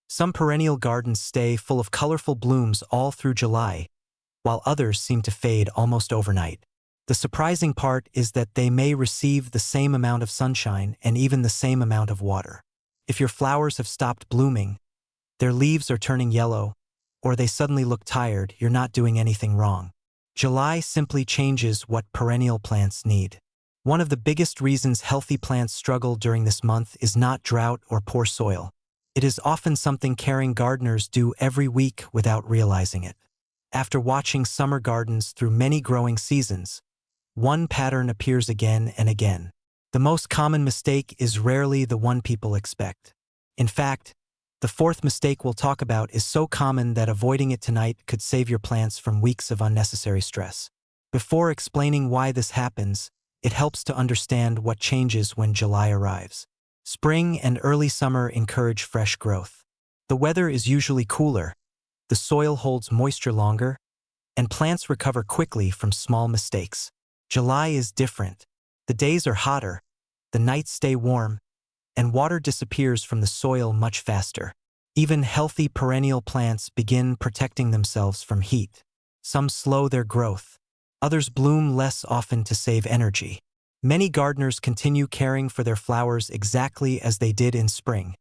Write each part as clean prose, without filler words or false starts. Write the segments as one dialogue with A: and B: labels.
A: Some perennial gardens stay full of colorful blooms all through July, while others seem to fade almost overnight. The surprising part is that they may receive the same amount of sunshine and even the same amount of water. If your flowers have stopped blooming, their leaves are turning yellow, or they suddenly look tired, you're not doing anything wrong. July simply changes what perennial plants need. One of the biggest reasons healthy plants struggle during this month is not drought or poor soil. It is often something caring gardeners do every week without realizing it. After watching summer gardens through many growing seasons, one pattern appears again and again. The most common mistake is rarely the one people expect. In fact, the fourth mistake we'll talk about is so common that avoiding it tonight could save your plants from weeks of unnecessary stress. Before explaining why this happens, it helps to understand what changes when July arrives. Spring and early summer encourage fresh growth. The weather is usually cooler, the soil holds moisture longer, and plants recover quickly from small mistakes. July is different. The days are hotter, the nights stay warm, and water disappears from the soil much faster. Even healthy perennial plants begin protecting themselves from heat. Some slow their growth. Others bloom less often to save energy. Many gardeners continue caring for their flowers exactly as they did in spring,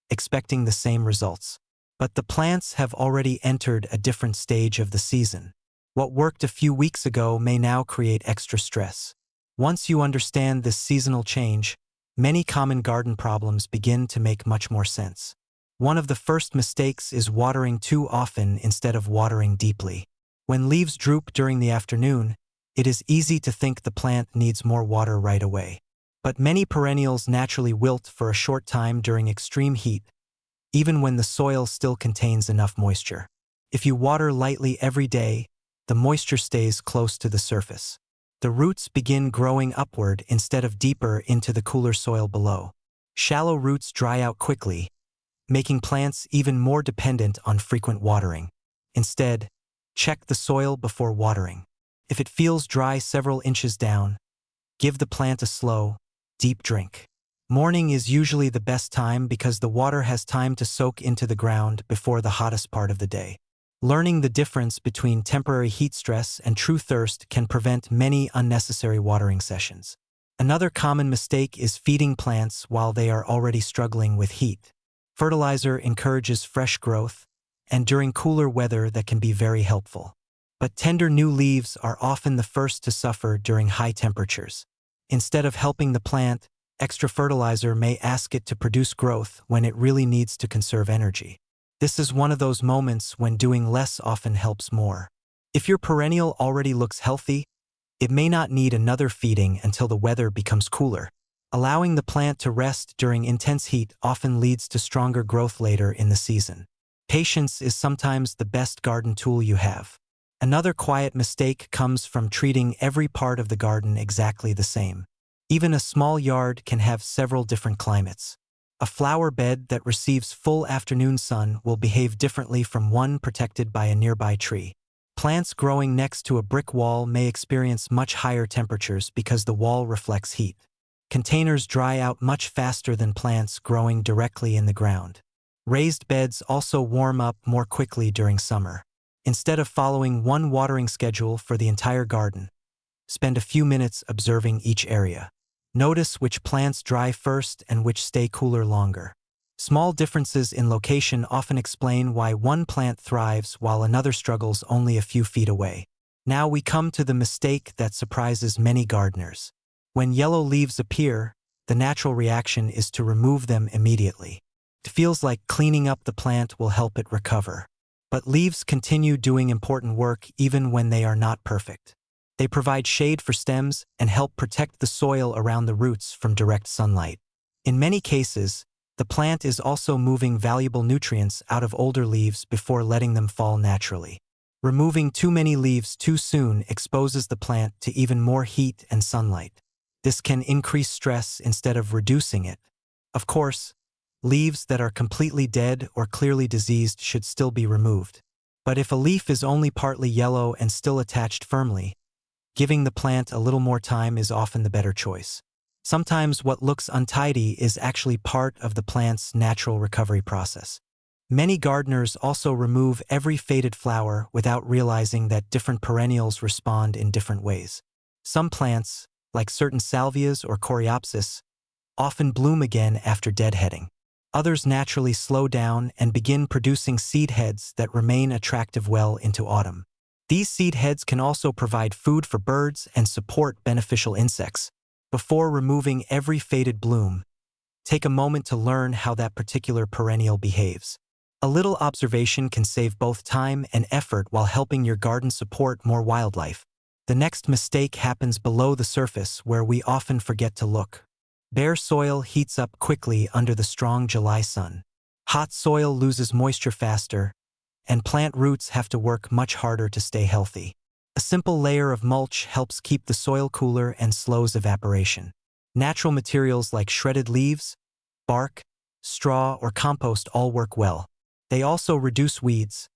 A: expecting the same results. But the plants have already entered a different stage of the season. What worked a few weeks ago may now create extra stress. Once you understand this seasonal change, many common garden problems begin to make much more sense. One of the first mistakes is watering too often instead of watering deeply. When leaves droop during the afternoon, it is easy to think the plant needs more water right away. But many perennials naturally wilt for a short time during extreme heat, even when the soil still contains enough moisture. If you water lightly every day, the moisture stays close to the surface. The roots begin growing upward instead of deeper into the cooler soil below. Shallow roots dry out quickly, making plants even more dependent on frequent watering. Instead, check the soil before watering. If it feels dry several inches down, give the plant a slow, deep drink. Morning is usually the best time because the water has time to soak into the ground before the hottest part of the day. Learning the difference between temporary heat stress and true thirst can prevent many unnecessary watering sessions. Another common mistake is feeding plants while they are already struggling with heat. Fertilizer encourages fresh growth, and during cooler weather that can be very helpful. But tender new leaves are often the first to suffer during high temperatures. Instead of helping the plant, extra fertilizer may ask it to produce growth when it really needs to conserve energy. This is one of those moments when doing less often helps more. If your perennial already looks healthy, it may not need another feeding until the weather becomes cooler. Allowing the plant to rest during intense heat often leads to stronger growth later in the season. Patience is sometimes the best garden tool you have. Another quiet mistake comes from treating every part of the garden exactly the same. Even a small yard can have several different climates. A flower bed that receives full afternoon sun will behave differently from one protected by a nearby tree. Plants growing next to a brick wall may experience much higher temperatures because the wall reflects heat. Containers dry out much faster than plants growing directly in the ground. Raised beds also warm up more quickly during summer. Instead of following one watering schedule for the entire garden, spend a few minutes observing each area. Notice which plants dry first and which stay cooler longer. Small differences in location often explain why one plant thrives while another struggles only a few feet away. Now we come to the mistake that surprises many gardeners. When yellow leaves appear, the natural reaction is to remove them immediately. It feels like cleaning up the plant will help it recover. But leaves continue doing important work even when they are not perfect. They provide shade for stems and help protect the soil around the roots from direct sunlight. In many cases, the plant is also moving valuable nutrients out of older leaves before letting them fall naturally. Removing too many leaves too soon exposes the plant to even more heat and sunlight. This can increase stress instead of reducing it. Of course, leaves that are completely dead or clearly diseased should still be removed. But if a leaf is only partly yellow and still attached firmly, giving the plant a little more time is often the better choice. Sometimes what looks untidy is actually part of the plant's natural recovery process. Many gardeners also remove every faded flower without realizing that different perennials respond in different ways. Some plants, like certain salvias or coreopsis, often bloom again after deadheading. Others naturally slow down and begin producing seed heads that remain attractive well into autumn. These seed heads can also provide food for birds and support beneficial insects. Before removing every faded bloom, take a moment to learn how that particular perennial behaves. A little observation can save both time and effort while helping your garden support more wildlife. The next mistake happens below the surface, where we often forget to look. Bare soil heats up quickly under the strong July sun. Hot soil loses moisture faster, and plant roots have to work much harder to stay healthy. A simple layer of mulch helps keep the soil cooler and slows evaporation. Natural materials like shredded leaves, bark, straw, or compost all work well. They also reduce weeds,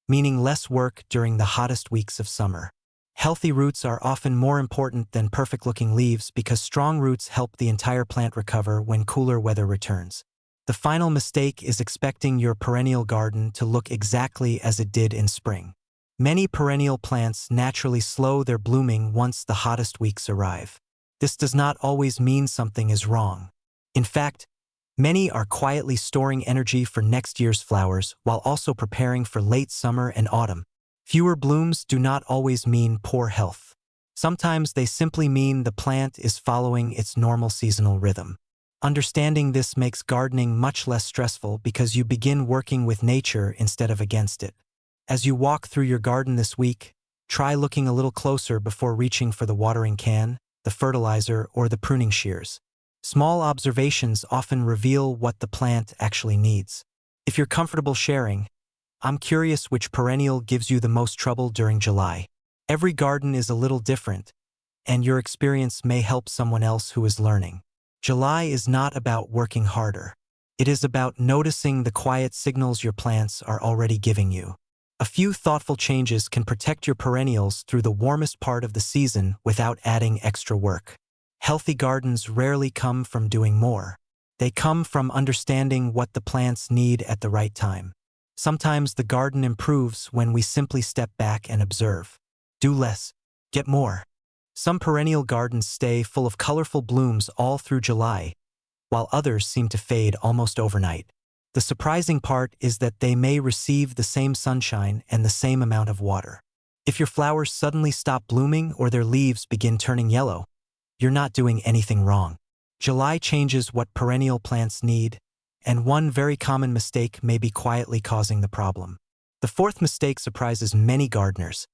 A: meaning less work during the hottest weeks of summer. Healthy roots are often more important than perfect-looking leaves because strong roots help the entire plant recover when cooler weather returns. The final mistake is expecting your perennial garden to look exactly as it did in spring. Many perennial plants naturally slow their blooming once the hottest weeks arrive. This does not always mean something is wrong. In fact, many are quietly storing energy for next year's flowers while also preparing for late summer and autumn. Fewer blooms do not always mean poor health. Sometimes they simply mean the plant is following its normal seasonal rhythm. Understanding this makes gardening much less stressful because you begin working with nature instead of against it. As you walk through your garden this week, try looking a little closer before reaching for the watering can, the fertilizer, or the pruning shears. Small observations often reveal what the plant actually needs. If you're comfortable sharing, I'm curious which perennial gives you the most trouble during July. Every garden is a little different, and your experience may help someone else who is learning. July is not about working harder. It is about noticing the quiet signals your plants are already giving you. A few thoughtful changes can protect your perennials through the warmest part of the season without adding extra work. Healthy gardens rarely come from doing more. They come from understanding what the plants need at the right time. Sometimes the garden improves when we simply step back and observe. Do less, get more. Some perennial gardens stay full of colorful blooms all through July, while others seem to fade almost overnight. The surprising part is that they may receive the same sunshine and the same amount of water. If your flowers suddenly stop blooming or their leaves begin turning yellow, you're not doing anything wrong. July changes what perennial plants need, and one very common mistake may be quietly causing the problem. The fourth mistake surprises many gardeners,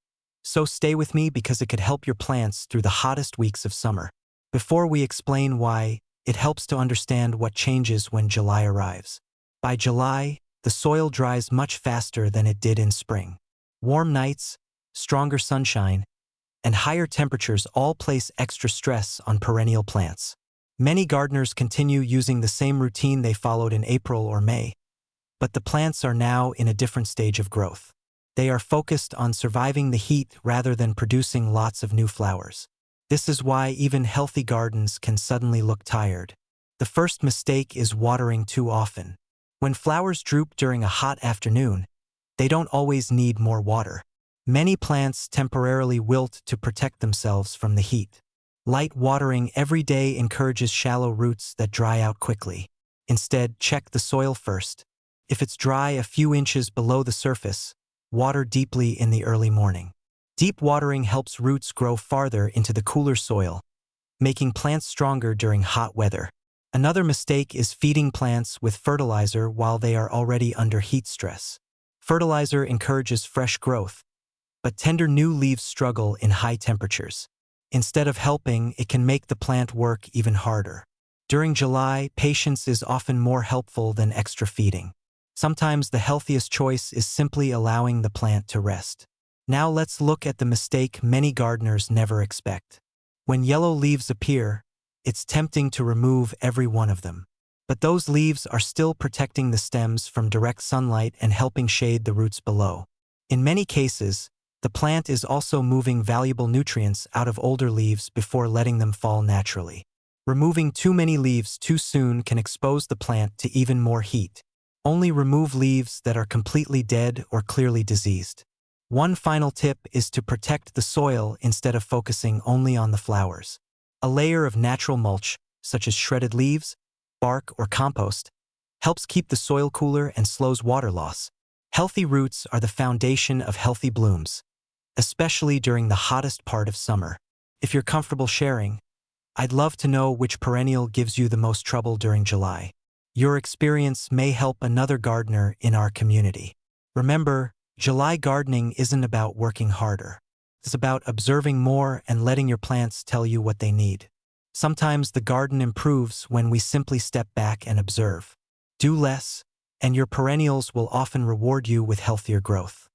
A: so stay with me because it could help your plants through the hottest weeks of summer. Before we explain why, it helps to understand what changes when July arrives. By July, the soil dries much faster than it did in spring. Warm nights, stronger sunshine, and higher temperatures all place extra stress on perennial plants. Many gardeners continue using the same routine they followed in April or May, but the plants are now in a different stage of growth. They are focused on surviving the heat rather than producing lots of new flowers. This is why even healthy gardens can suddenly look tired. The first mistake is watering too often. When flowers droop during a hot afternoon, they don't always need more water. Many plants temporarily wilt to protect themselves from the heat. Light watering every day encourages shallow roots that dry out quickly. Instead, check the soil first. If it's dry a few inches below the surface, water deeply in the early morning. Deep watering helps roots grow farther into the cooler soil, making plants stronger during hot weather. Another mistake is feeding plants with fertilizer while they are already under heat stress. Fertilizer encourages fresh growth, but tender new leaves struggle in high temperatures. Instead of helping, it can make the plant work even harder. During July, patience is often more helpful than extra feeding. Sometimes the healthiest choice is simply allowing the plant to rest. Now let's look at the mistake many gardeners never expect. When yellow leaves appear, it's tempting to remove every one of them. But those leaves are still protecting the stems from direct sunlight and helping shade the roots below. In many cases, the plant is also moving valuable nutrients out of older leaves before letting them fall naturally. Removing too many leaves too soon can expose the plant to even more heat. Only remove leaves that are completely dead or clearly diseased. One final tip is to protect the soil instead of focusing only on the flowers. A layer of natural mulch, such as shredded leaves, bark, or compost, helps keep the soil cooler and slows water loss. Healthy roots are the foundation of healthy blooms, especially during the hottest part of summer. If you're comfortable sharing, I'd love to know which perennial gives you the most trouble during July. Your experience may help another gardener in our community. Remember, July gardening isn't about working harder. It's about observing more and letting your plants tell you what they need. Sometimes the garden improves when we simply step back and observe. Do less, and your perennials will often reward you with healthier growth.